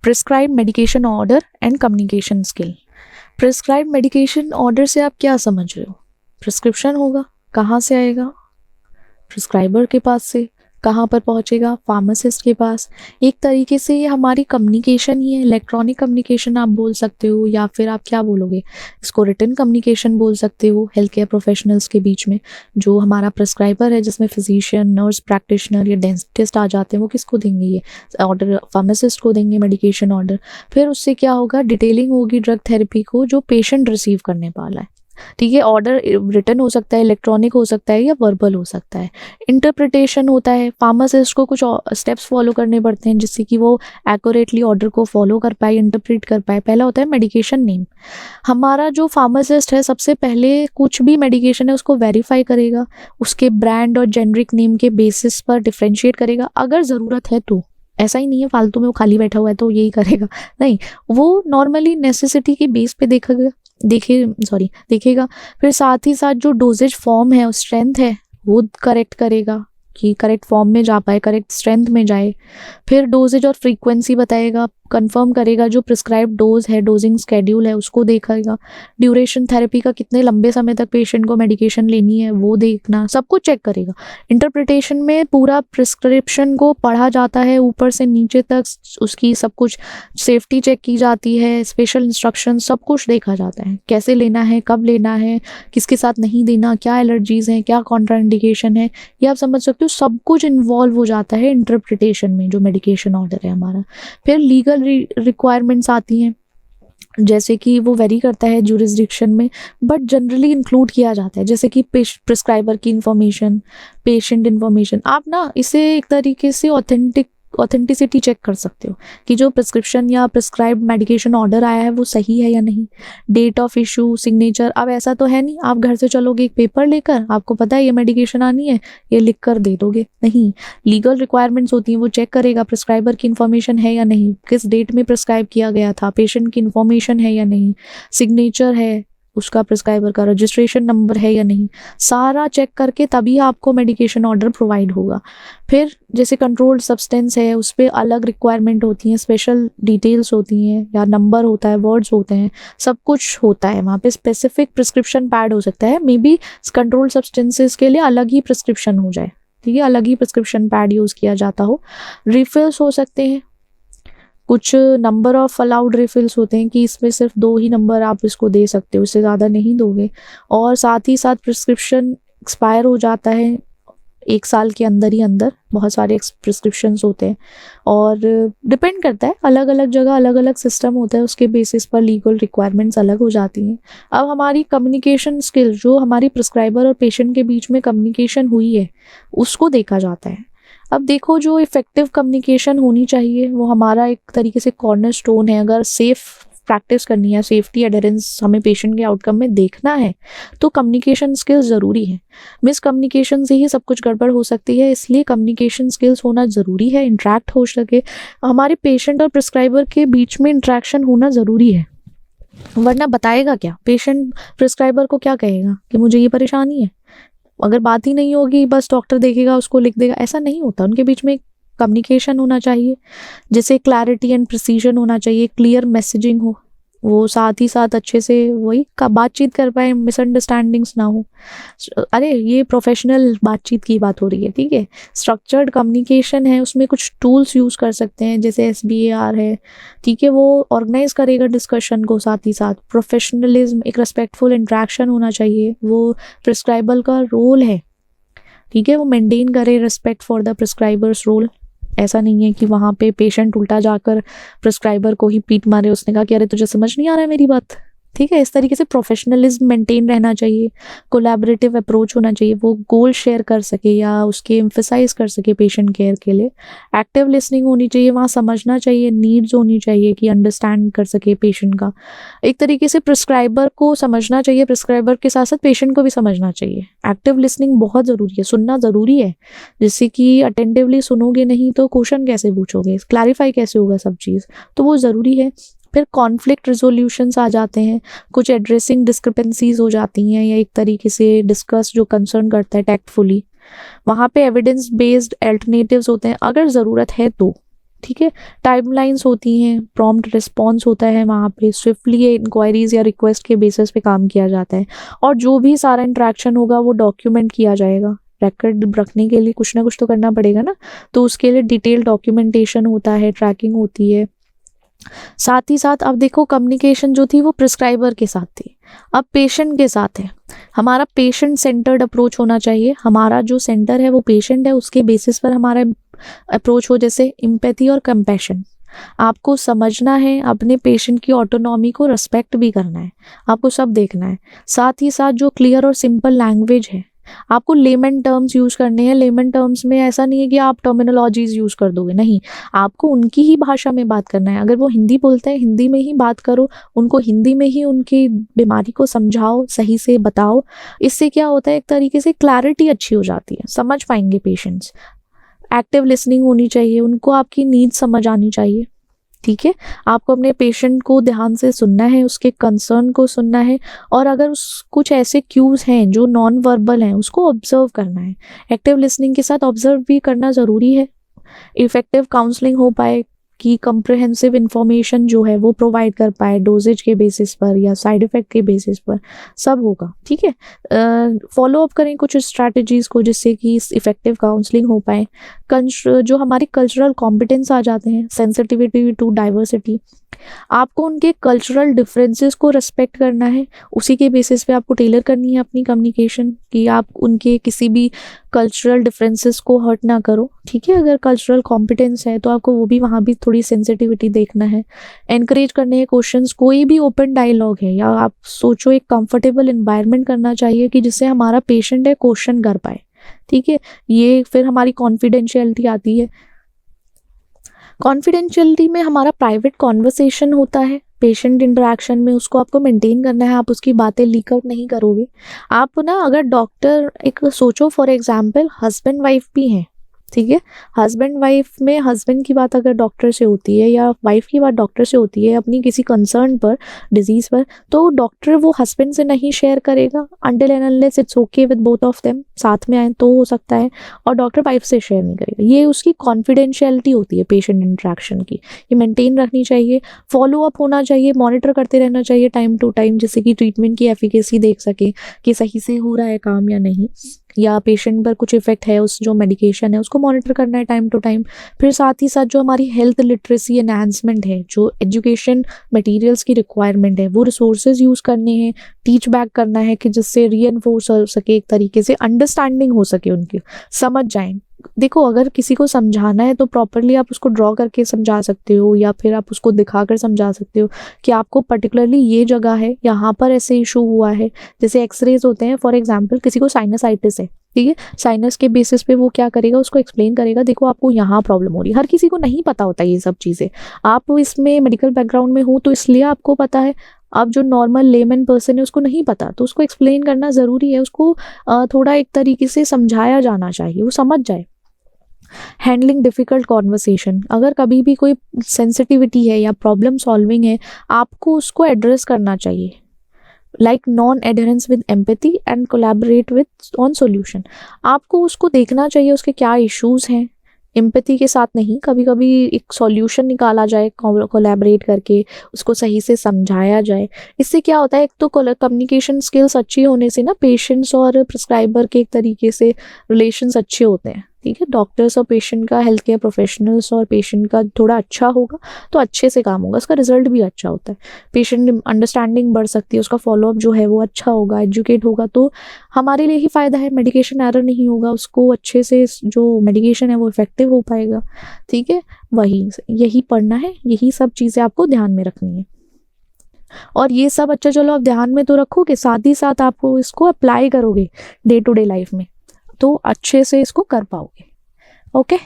Prescribe medication order and communication skill. Prescribe medication order से आप क्या समझ रहे हो? प्रिस्क्रिप्शन होगा, कहाँ से आएगा? प्रिस्क्राइबर के पास से। कहाँ पर पहुँचेगा? फार्मासिस्ट के पास। एक तरीके से ये हमारी कम्युनिकेशन ही है, इलेक्ट्रॉनिक कम्युनिकेशन आप बोल सकते हो, या फिर आप क्या बोलोगे, इसको रिटन कम्युनिकेशन बोल सकते हो हेल्थ केयर प्रोफेशनल्स के बीच में। जो हमारा प्रिस्क्राइबर है, जिसमें फिजिशियन, नर्स प्रैक्टिशनर या डेंटिस्ट आ जाते हैं, वो किसको देंगे ये ऑर्डर? फार्मासिस्ट को देंगे मेडिकेशन ऑर्डर। फिर उससे क्या होगा? डिटेलिंग होगी ड्रग थेरेपी को जो पेशेंट रिसीव करने वाला है। ठीक है, ऑर्डर रिटन हो सकता है, इलेक्ट्रॉनिक हो सकता है, या वर्बल हो सकता है। इंटरप्रिटेशन होता है, फार्मासिस्ट को कुछ स्टेप्स फॉलो करने पड़ते हैं जिससे कि वो एक्यूरेटली ऑर्डर को फॉलो कर पाए, इंटरप्रेट कर पाए। पहला होता है मेडिकेशन नेम। हमारा जो फार्मासिस्ट है सबसे पहले कुछ भी मेडिकेशन है उसको वेरीफाई करेगा, उसके ब्रांड और जेनरिक नेम के बेसिस पर डिफ्रेंशिएट करेगा अगर ज़रूरत है तो। ऐसा ही नहीं है फालतू में वो खाली बैठा हुआ है तो यही करेगा, नहीं, वो नॉर्मली नेसेसिटी के बेस पे देखेगा। फिर साथ ही साथ जो डोजेज फॉर्म है और स्ट्रेंथ है वो करेक्ट करेगा कि करेक्ट फॉर्म में जा पाए, करेक्ट स्ट्रेंथ में जाए। फिर डोजेज और फ्रीक्वेंसी बताएगा, कंफर्म करेगा जो प्रिस्क्राइब डोज है, डोजिंग स्केड्यूल है उसको देखेगा। ड्यूरेशन थेरेपी का, कितने लंबे समय तक पेशेंट को मेडिकेशन लेनी है वो देखना, सब कुछ चेक करेगा। इंटरप्रिटेशन में पूरा प्रिस्क्रिप्शन को पढ़ा जाता है ऊपर से नीचे तक, उसकी सब कुछ सेफ्टी चेक की जाती है, स्पेशल इंस्ट्रक्शन सब कुछ देखा जाता है, कैसे लेना है, कब लेना है, किसके साथ नहीं देना, क्या एलर्जीज हैं, क्या कॉन्ट्राइंडिकेशन है, ये आप समझ सकते हो। सब कुछ इन्वॉल्व हो जाता है इंटरप्रिटेशन में जो मेडिकेशन ऑर्डर है हमारा। फिर लीगल रिक्वायरमेंट्स आती हैं, जैसे कि वो वेरी करता है जुरिस्डिक्शन में, बट जनरली इंक्लूड किया जाता है, जैसे कि प्रिस्क्राइबर की इंफॉर्मेशन, पेशेंट इंफॉर्मेशन। आप ना इसे एक तरीके से ऑथेंटिसिटी चेक कर सकते हो कि जो प्रिस्क्रिप्शन या प्रिस्क्राइब मेडिकेशन ऑर्डर आया है वो सही है या नहीं। Date of issue, signature. अब ऐसा तो है नहीं आप घर से चलोगे एक पेपर लेकर, आपको पता है ये मेडिकेशन आनी है, ये लिख कर दे दोगे, नहीं। लीगल रिक्वायरमेंट्स होती हैं, वो चेक करेगा प्रिस्क्राइबर की इन्फॉर्मेशन है या नहीं, किस डेट में प्रिस्क्राइब किया गया था, पेशेंट की इन्फॉर्मेशन है या नहीं, सिग्नेचर है उसका, प्रिस्क्राइबर का रजिस्ट्रेशन नंबर है या नहीं, सारा चेक करके तभी आपको मेडिकेशन ऑर्डर प्रोवाइड होगा। फिर जैसे कंट्रोल्ड सब्सटेंस है उस पर अलग रिक्वायरमेंट होती हैं, स्पेशल डिटेल्स होती हैं, या नंबर होता है, वर्ड्स होते हैं, सब कुछ होता है वहाँ पे। स्पेसिफिक प्रिस्क्रिप्शन पैड हो सकता है, मे बी कंट्रोल्ड सब्सटेंसेस के लिए अलग ही प्रिस्क्रिप्शन हो जाए, ठीक है, अलग ही प्रिस्क्रिप्शन पैड यूज़ किया जाता हो। रिफिल्स हो सकते हैं, कुछ नंबर ऑफ अलाउड रिफिल्स होते हैं कि इसमें सिर्फ 2 ही नंबर आप इसको दे सकते हो, इससे ज़्यादा नहीं दोगे। और साथ ही साथ प्रिस्क्रिप्शन एक्सपायर हो जाता है 1 साल के अंदर ही अंदर, बहुत सारे प्रिस्क्रिप्शंस होते हैं, और डिपेंड करता है, अलग अलग जगह अलग अलग सिस्टम होता है, उसके बेसिस पर लीगल रिक्वायरमेंट्स अलग हो जाती हैं। अब हमारी कम्युनिकेशन स्किल, जो हमारी प्रिस्क्राइबर और पेशेंट के बीच में कम्युनिकेशन हुई है उसको देखा जाता है। अब देखो, जो इफ़ेक्टिव कम्युनिकेशन होनी चाहिए वो हमारा एक तरीके से कॉर्नर स्टोन है। अगर सेफ प्रैक्टिस करनी है, सेफ्टी एडहेरेंस हमें पेशेंट के आउटकम में देखना है, तो कम्युनिकेशन स्किल्स ज़रूरी है। मिस कम्युनिकेशन से ही सब कुछ गड़बड़ हो सकती है, इसलिए कम्युनिकेशन स्किल्स होना ज़रूरी है। इंटरेक्ट हो सके, हमारे पेशेंट और प्रिस्क्राइबर के बीच में इंटरेक्शन होना ज़रूरी है, वरना बताएगा क्या पेशेंट? प्रिस्क्राइबर को क्या कहेगा कि मुझे ये परेशानी है? अगर बात ही नहीं होगी, बस डॉक्टर देखेगा उसको लिख देगा, ऐसा नहीं होता। उनके बीच में कम्युनिकेशन होना चाहिए, जैसे क्लैरिटी एंड प्रिसीजन होना चाहिए, क्लियर मैसेजिंग हो, वो साथ ही साथ अच्छे से वही का बातचीत कर पाए, मिसअंडरस्टैंडिंग्स ना हो। अरे ये प्रोफेशनल बातचीत की बात हो रही है, ठीक है। स्ट्रक्चर्ड कम्युनिकेशन है, उसमें कुछ टूल्स यूज़ कर सकते हैं, जैसे SBAR है, ठीक है, वो ऑर्गेनाइज करेगा डिस्कशन को। साथ ही साथ प्रोफेशनलिज्म, एक रेस्पेक्टफुल इंट्रैक्शन होना चाहिए, वो प्रिस्क्राइबर का रोल है, ठीक है, वो मेंटेन करे respect for the prescriber's role. ऐसा नहीं है कि वहाँ पे पेशेंट उल्टा जाकर प्रिस्क्राइबर को ही पीट मारे, उसने कहा कि अरे तुझे समझ नहीं आ रहा है मेरी बात, ठीक है। इस तरीके से प्रोफेशनलिज्म मेंटेन रहना चाहिए, कोलैबोरेटिव अप्रोच होना चाहिए, वो गोल शेयर कर सके या उसके एम्फसाइज कर सके पेशेंट केयर के लिए। एक्टिव लिसनिंग होनी चाहिए, वहाँ समझना चाहिए, नीड्स होनी चाहिए कि अंडरस्टैंड कर सके पेशेंट का। एक तरीके से प्रिस्क्राइबर को समझना चाहिए, प्रिस्क्राइबर के साथ साथ पेशेंट को भी समझना चाहिए। एक्टिव लिसनिंग बहुत ज़रूरी है, सुनना ज़रूरी है, जिससे कि अटेंटिवली सुनोगे नहीं तो क्वेश्चन कैसे पूछोगे, क्लैरिफाई कैसे होगा सब चीज़, तो वो ज़रूरी है। फिर कॉन्फ्लिक्ट रेजोल्यूशंस आ जाते हैं, कुछ एड्रेसिंग डिस्क्रिपेंसीज हो जाती हैं, या एक तरीके से डिस्कस जो कंसर्न करता है टैक्टफुली, वहाँ पे एविडेंस बेस्ड अल्टरनेटिव्स होते हैं अगर ज़रूरत है तो, ठीक है। टाइमलाइंस होती हैं, प्रॉम्प्ट रिस्पॉन्स होता है वहाँ पे, स्विफ्टली इंक्वायरीज या रिक्वेस्ट के बेसिस पे काम किया जाता है, और जो भी सारा इंटरेक्शन होगा वो डॉक्यूमेंट किया जाएगा। रिकॉर्ड रखने के लिए कुछ ना कुछ तो करना पड़ेगा ना, तो उसके लिए डिटेल डॉक्यूमेंटेशन होता है, ट्रैकिंग होती है। साथ ही साथ अब देखो, कम्युनिकेशन जो थी वो प्रिस्क्राइबर के साथ थी, अब पेशेंट के साथ है। हमारा पेशेंट सेंटर्ड अप्रोच होना चाहिए, हमारा जो सेंटर है वो पेशेंट है, उसके बेसिस पर हमारा अप्रोच हो, जैसे एम्पैथी और कंपैशन। आपको समझना है, अपने पेशेंट की ऑटोनॉमी को रिस्पेक्ट भी करना है, आपको सब देखना है। साथ ही साथ जो क्लियर और सिंपल लैंग्वेज है, आपको लेमन टर्म्स यूज करने हैं। लेमन टर्म्स में ऐसा नहीं है कि आप टर्मिनोलॉजीज यूज कर दोगे, नहीं, आपको उनकी ही भाषा में बात करना है। अगर वो हिंदी बोलते हैं, हिंदी में ही बात करो, उनको हिंदी में ही उनकी बीमारी को समझाओ, सही से बताओ। इससे क्या होता है, एक तरीके से क्लैरिटी अच्छी हो जाती है, समझ पाएंगे पेशेंट्स। एक्टिव लिसनिंग होनी चाहिए, उनको आपकी नीड समझ आनी चाहिए, ठीक है। आपको अपने पेशेंट को ध्यान से सुनना है, उसके कंसर्न को सुनना है, और अगर कुछ ऐसे क्यूज हैं जो नॉन वर्बल हैं उसको ऑब्जर्व करना है। एक्टिव लिसनिंग के साथ ऑब्जर्व भी करना ज़रूरी है। इफेक्टिव काउंसलिंग हो पाए कि कंप्रिहेंसिव इंफॉर्मेशन जो है वो प्रोवाइड कर पाए, डोजेज के बेसिस पर या साइड इफेक्ट के बेसिस पर, सब होगा, ठीक है। फॉलो अप करें कुछ स्ट्रैटेजीज को जिससे कि इफेक्टिव काउंसलिंग हो पाए। जो हमारे कल्चरल कॉम्पिटेंस आ जाते हैं, सेंसिटिविटी टू डाइवर्सिटी, आपको उनके कल्चरल डिफरेंसेस को रिस्पेक्ट करना है, उसी के बेसिस पे आपको टेलर करनी है अपनी कम्युनिकेशन, कि आप उनके किसी भी कल्चरल डिफरेंसेस को हर्ट ना करो, ठीक है। अगर कल्चरल कॉम्पिटेंस है तो आपको वो भी वहाँ भी थोड़ी सेंसिटिविटी देखना है। एनकरेज करने हैं क्वेश्चंस, कोई भी ओपन डायलॉग है या आप सोचो एक कंफर्टेबल इन्वायरमेंट करना चाहिए कि जिससे हमारा पेशेंट है क्वेश्चन कर पाए, ठीक है। ये फिर हमारी कॉन्फिडेंशियलिटी आती है। कॉन्फिडेंशियलिटी में हमारा प्राइवेट कॉन्वर्सेशन होता है, पेशेंट इंटरेक्शन में उसको आपको मेंटेन करना है, आप उसकी बातें लीक आउट नहीं करोगे। आप ना, अगर डॉक्टर, एक सोचो फॉर एग्जांपल हस्बैंड वाइफ भी हैं, ठीक है। हस्बैंड वाइफ में हस्बैंड की बात अगर डॉक्टर से होती है या वाइफ की बात डॉक्टर से होती है अपनी किसी कंसर्न पर, डिजीज पर, तो डॉक्टर वो हस्बैंड से नहीं शेयर करेगा until and unless it's okay with both of them, साथ में आए तो हो सकता है, और डॉक्टर वाइफ से शेयर नहीं करेगा। ये उसकी कॉन्फिडेंशियलिटी होती है पेशेंट इंटरेक्शन की, ये मेंटेन रखनी चाहिए। फॉलो अप होना चाहिए, मॉनिटर करते रहना चाहिए टाइम टू टाइम, जिससे कि ट्रीटमेंट की एफिकेसी देख सके कि सही से हो रहा है काम या नहीं, या पेशेंट पर कुछ इफेक्ट है, उस जो मेडिकेशन है उसको मॉनिटर करना है टाइम टू टाइम। फिर साथ ही साथ जो हमारी हेल्थ लिटरेसी एनहांसमेंट है, जो एजुकेशन मटेरियल्स की रिक्वायरमेंट है, वो रिसोर्सेज यूज़ करने हैं, टीच बैक करना है कि जिससे रीएनफोर्स हो सके, एक तरीके से अंडरस्टैंडिंग हो सके, उनकी समझ जाएं। देखो, अगर किसी को समझाना है तो प्रॉपरली आप उसको ड्रॉ करके समझा सकते हो, या फिर आप उसको दिखाकर समझा सकते हो कि आपको पर्टिकुलरली ये जगह है, यहाँ पर ऐसे इशू हुआ है। जैसे एक्सरेज होते हैं, फॉर एग्जांपल किसी को साइनसाइटिस है, ठीक है, साइनस के बेसिस पे वो क्या करेगा, उसको एक्सप्लेन करेगा, देखो आपको यहाँ प्रॉब्लम हो रही है। हर किसी को नहीं पता होता ये सब चीज़ें, आप इसमें मेडिकल बैकग्राउंड में हो तो इसलिए आपको पता है। अब जो नॉर्मल लेमन पर्सन है उसको नहीं पता, तो उसको एक्सप्लेन करना ज़रूरी है, उसको थोड़ा एक तरीके से समझाया जाना चाहिए, वो समझ जाए। हैंडलिंग डिफ़िकल्ट कॉन्वर्सेशन, अगर कभी भी कोई सेंसिटिविटी है या प्रॉब्लम सॉल्विंग है, आपको उसको एड्रेस करना चाहिए, like non adherence with empathy and collaborate with on solution. आपको उसको देखना चाहिए उसके क्या इश्यूज हैं, एम्पैथी के साथ नहीं, कभी कभी एक सॉल्यूशन निकाला जाए कोलैबोरेट करके, उसको सही से समझाया जाए। इससे क्या होता है, एक तो कम्युनिकेशन स्किल्स अच्छी होने से ना पेशेंट्स और प्रिस्क्राइबर के एक तरीके से रिलेशंस अच्छे होते हैं, ठीक है। डॉक्टर्स और पेशेंट का, हेल्थ केयर प्रोफेशनल्स और पेशेंट का थोड़ा अच्छा होगा तो अच्छे से काम होगा, उसका रिजल्ट भी अच्छा होता है, पेशेंट अंडरस्टैंडिंग बढ़ सकती है, उसका फॉलोअप जो है वो अच्छा होगा, एजुकेट होगा, तो हमारे लिए ही फ़ायदा है, मेडिकेशन एरर नहीं होगा, उसको अच्छे से जो मेडिकेशन है वो इफेक्टिव हो पाएगा, ठीक है। यही पढ़ना है, यही सब चीज़ें आपको ध्यान में रखनी है, और ये सब अच्छा चलो आप ध्यान में तो रखोगे, साथ ही साथ आपको इसको अप्लाई करोगे डे टू डे लाइफ में, तो अच्छे से इसको कर पाओगे। ओके।